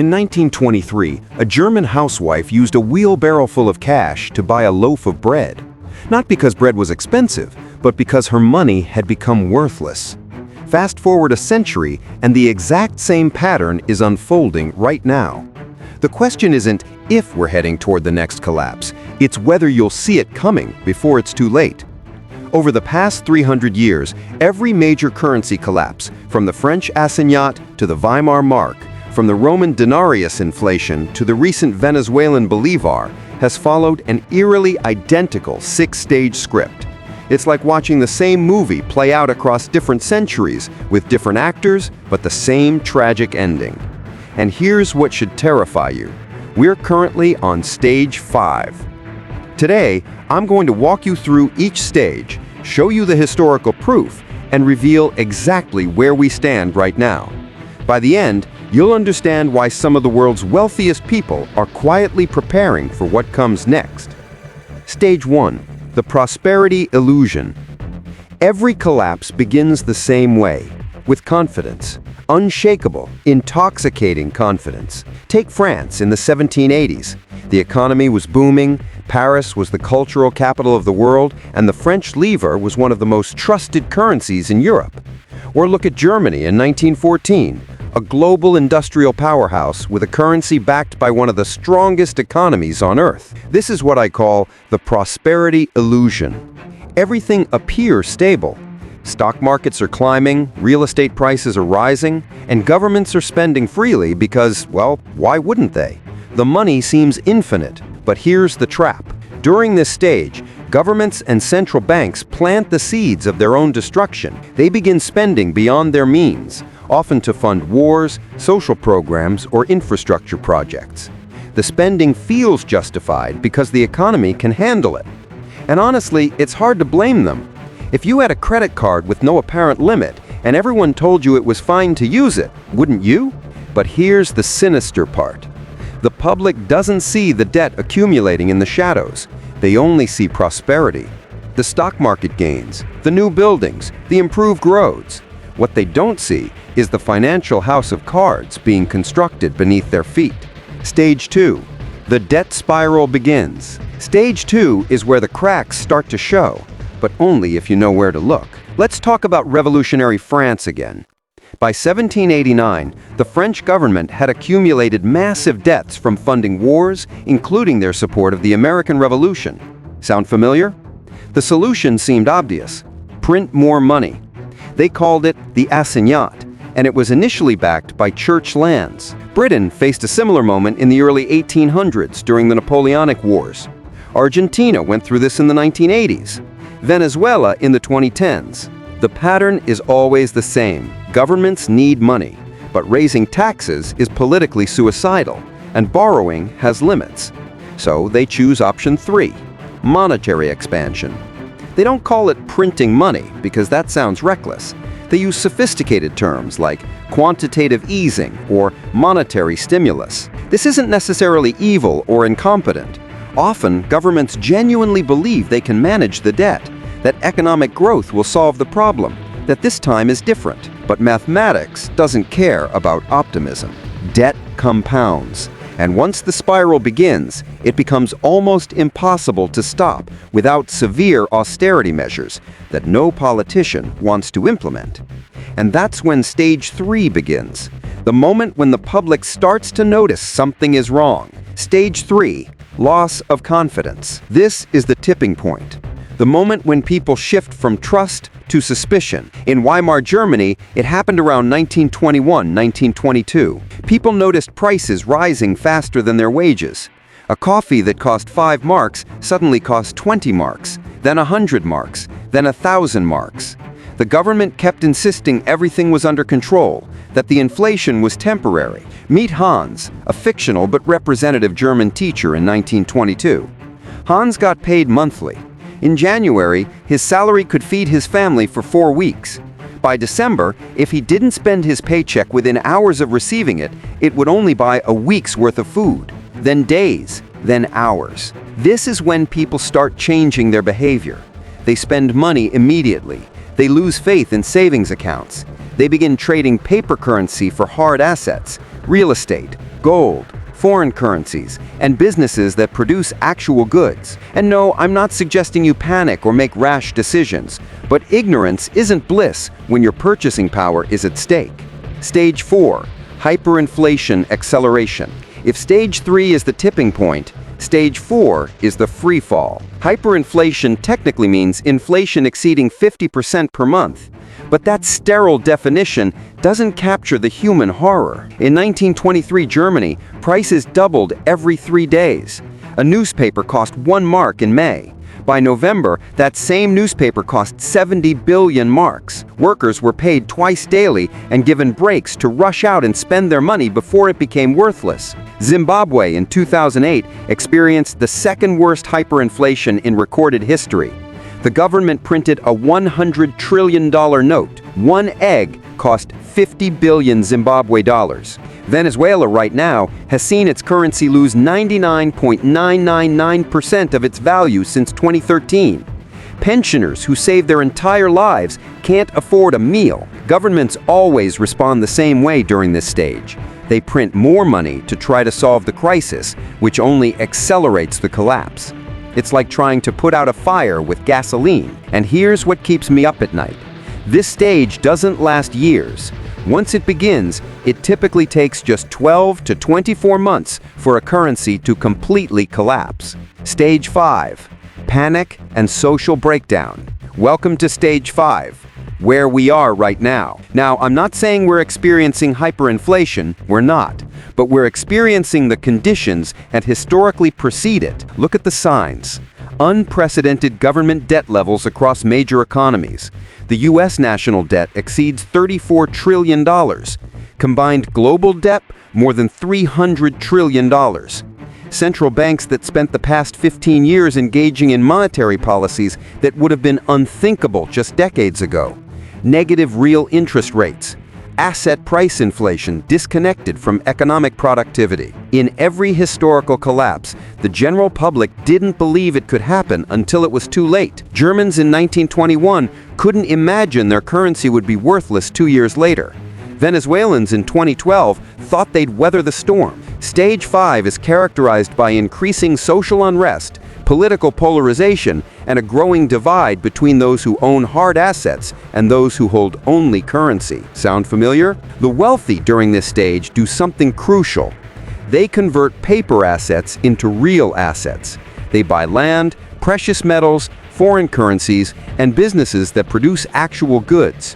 In 1923, a German housewife used a wheelbarrow full of cash to buy a loaf of bread. Not because bread was expensive, but because her money had become worthless. Fast forward a century, and the exact same pattern is unfolding right now. The question isn't if we're heading toward the next collapse, it's whether you'll see it coming before it's too late. Over the past 300 years, every major currency collapse, from the French Assignat to the Weimar Mark, from the Roman Denarius inflation to the recent Venezuelan Bolívar, has followed an eerily identical six-stage script. It's like watching the same movie play out across different centuries with different actors, but the same tragic ending. And here's what should terrify you. We're currently on stage 5. Today, I'm going to walk you through each stage, show you the historical proof, and reveal exactly where we stand right now. By the end, you'll understand why some of the world's wealthiest people are quietly preparing for what comes next. Stage 1. The prosperity illusion. Every collapse begins the same way, with confidence. Unshakable, intoxicating confidence. Take France in the 1780s. The economy was booming, Paris was the cultural capital of the world, and the French livre was one of the most trusted currencies in Europe. Or look at Germany in 1914, a global industrial powerhouse with a currency backed by one of the strongest economies on Earth. This is what I call the prosperity illusion. Everything appears stable. Stock markets are climbing, real estate prices are rising, and governments are spending freely because, well, why wouldn't they? The money seems infinite, but here's the trap. During this stage, governments and central banks plant the seeds of their own destruction. They begin spending beyond their means, often to fund wars, social programs, or infrastructure projects. The spending feels justified because the economy can handle it. And honestly, it's hard to blame them. If you had a credit card with no apparent limit and everyone told you it was fine to use it, wouldn't you? But here's the sinister part. The public doesn't see the debt accumulating in the shadows. They only see prosperity. The stock market gains, the new buildings, the improved roads. What they don't see is the financial house of cards being constructed beneath their feet. Stage 2. The debt spiral begins. Stage 2 is where the cracks start to show, but only if you know where to look. Let's talk about revolutionary France again. By 1789, the French government had accumulated massive debts from funding wars, including their support of the American Revolution. Sound familiar? The solution seemed obvious. Print more money. They called it the Assignat, and it was initially backed by church lands. Britain faced a similar moment in the early 1800s during the Napoleonic Wars. Argentina went through this in the 1980s. Venezuela in the 2010s. The pattern is always the same. Governments need money, but raising taxes is politically suicidal, and borrowing has limits. So they choose option 3, monetary expansion. They don't call it printing money because that sounds reckless. They use sophisticated terms like quantitative easing or monetary stimulus. This isn't necessarily evil or incompetent. Often, governments genuinely believe they can manage the debt, that economic growth will solve the problem, that this time is different. But mathematics doesn't care about optimism. Debt compounds. And once the spiral begins, it becomes almost impossible to stop without severe austerity measures that no politician wants to implement. And that's when stage 3 begins, the moment when the public starts to notice something is wrong. Stage 3, loss of confidence. This is the tipping point. The moment when people shift from trust to suspicion. In Weimar Germany, it happened around 1921, 1922. People noticed prices rising faster than their wages. A coffee that cost 5 marks suddenly cost 20 marks, then 100 marks, then 1,000 marks. The government kept insisting everything was under control, that the inflation was temporary. Meet Hans, a fictional but representative German teacher in 1922. Hans got paid monthly. In January, his salary could feed his family for 4 weeks. By December, if he didn't spend his paycheck within hours of receiving it, it would only buy a week's worth of food, then days, then hours. This is when people start changing their behavior. They spend money immediately. They lose faith in savings accounts. They begin trading paper currency for hard assets, real estate, gold, foreign currencies, and businesses that produce actual goods. And no, I'm not suggesting you panic or make rash decisions, but ignorance isn't bliss when your purchasing power is at stake. Stage 4. Hyperinflation acceleration. If Stage 3 is the tipping point, Stage 4 is the free fall. Hyperinflation technically means inflation exceeding 50% per month. But that sterile definition doesn't capture the human horror. In 1923 Germany, prices doubled every 3 days. A newspaper cost 1 mark in May. By November, that same newspaper cost 70 billion marks. Workers were paid twice daily and given breaks to rush out and spend their money before it became worthless. Zimbabwe in 2008 experienced the second worst hyperinflation in recorded history. The government printed a $100 trillion note. One egg cost 50 billion Zimbabwe dollars. Venezuela right now has seen its currency lose 99.999% of its value since 2013. Pensioners who save their entire lives can't afford a meal. Governments always respond the same way during this stage. They print more money to try to solve the crisis, which only accelerates the collapse. It's like trying to put out a fire with gasoline. And here's what keeps me up at night. This stage doesn't last years. Once it begins, it typically takes just 12 to 24 months for a currency to completely collapse. Stage 5. Panic and social breakdown. Welcome to Stage 5, where we are right now. Now, I'm not saying we're experiencing hyperinflation, we're not. But we're experiencing the conditions that historically precede it. Look at the signs. Unprecedented government debt levels across major economies. The U.S. national debt exceeds $34 trillion. Combined global debt, more than $300 trillion. Central banks that spent the past 15 years engaging in monetary policies that would have been unthinkable just decades ago. Negative real interest rates. Asset price inflation disconnected from economic productivity. In every historical collapse, the general public didn't believe it could happen until it was too late. Germans in 1921 couldn't imagine their currency would be worthless 2 years later. Venezuelans in 2012 thought they'd weather the storm. Stage 5 is characterized by increasing social unrest, political polarization, and a growing divide between those who own hard assets and those who hold only currency. Sound familiar? The wealthy during this stage do something crucial. They convert paper assets into real assets. They buy land, precious metals, foreign currencies, and businesses that produce actual goods.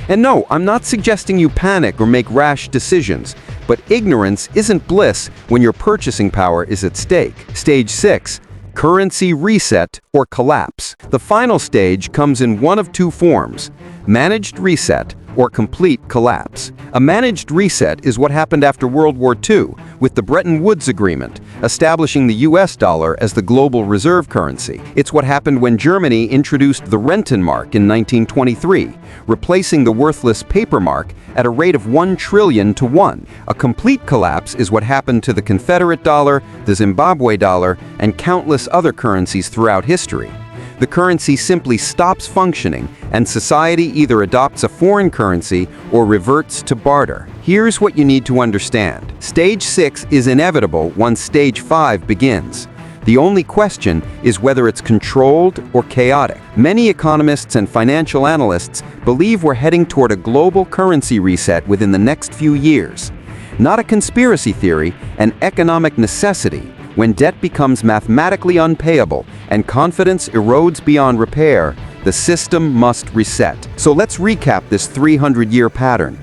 And no, I'm not suggesting you panic or make rash decisions, but ignorance isn't bliss when your purchasing power is at stake. Stage 6. Currency reset or collapse. The final stage comes in one of two forms: managed reset or complete collapse. A managed reset is what happened after World War II with the Bretton Woods Agreement, establishing the US dollar as the global reserve currency. It's what happened when Germany introduced the Rentenmark in 1923, replacing the worthless paper mark at a rate of 1 trillion to 1. A complete collapse is what happened to the Confederate dollar, the Zimbabwe dollar, and countless other currencies throughout history. The currency simply stops functioning, and society either adopts a foreign currency or reverts to barter. Here's what you need to understand. Stage 6 is inevitable once Stage 5 begins. The only question is whether it's controlled or chaotic. Many economists and financial analysts believe we're heading toward a global currency reset within the next few years. Not a conspiracy theory, an economic necessity. When debt becomes mathematically unpayable and confidence erodes beyond repair, the system must reset. So let's recap this 300-year pattern.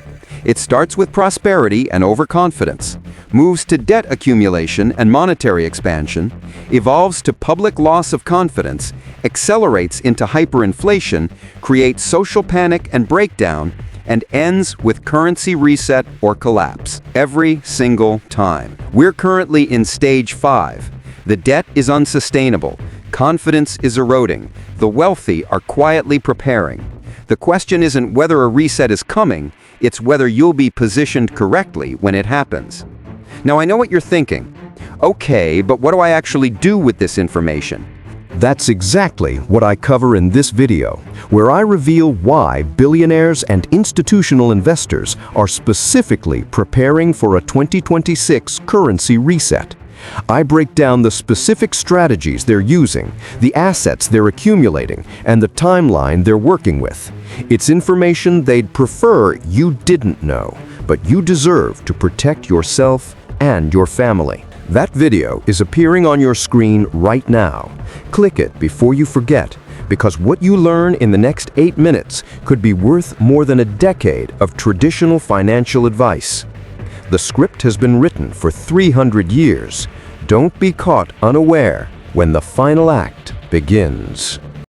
It starts with prosperity and overconfidence, moves to debt accumulation and monetary expansion, evolves to public loss of confidence, accelerates into hyperinflation, creates social panic and breakdown, and ends with currency reset or collapse. Every single time. We're currently in Stage 5. The debt is unsustainable. Confidence is eroding. The wealthy are quietly preparing. The question isn't whether a reset is coming, it's whether you'll be positioned correctly when it happens. Now, I know what you're thinking. Okay, but what do I actually do with this information? That's exactly what I cover in this video, where I reveal why billionaires and institutional investors are specifically preparing for a 2026 currency reset. I break down the specific strategies they're using, the assets they're accumulating, and the timeline they're working with. It's information they'd prefer you didn't know, but you deserve to protect yourself and your family. That video is appearing on your screen right now. Click it before you forget, because what you learn in the next 8 minutes could be worth more than a decade of traditional financial advice. The script has been written for 300 years. Don't be caught unaware when the final act begins.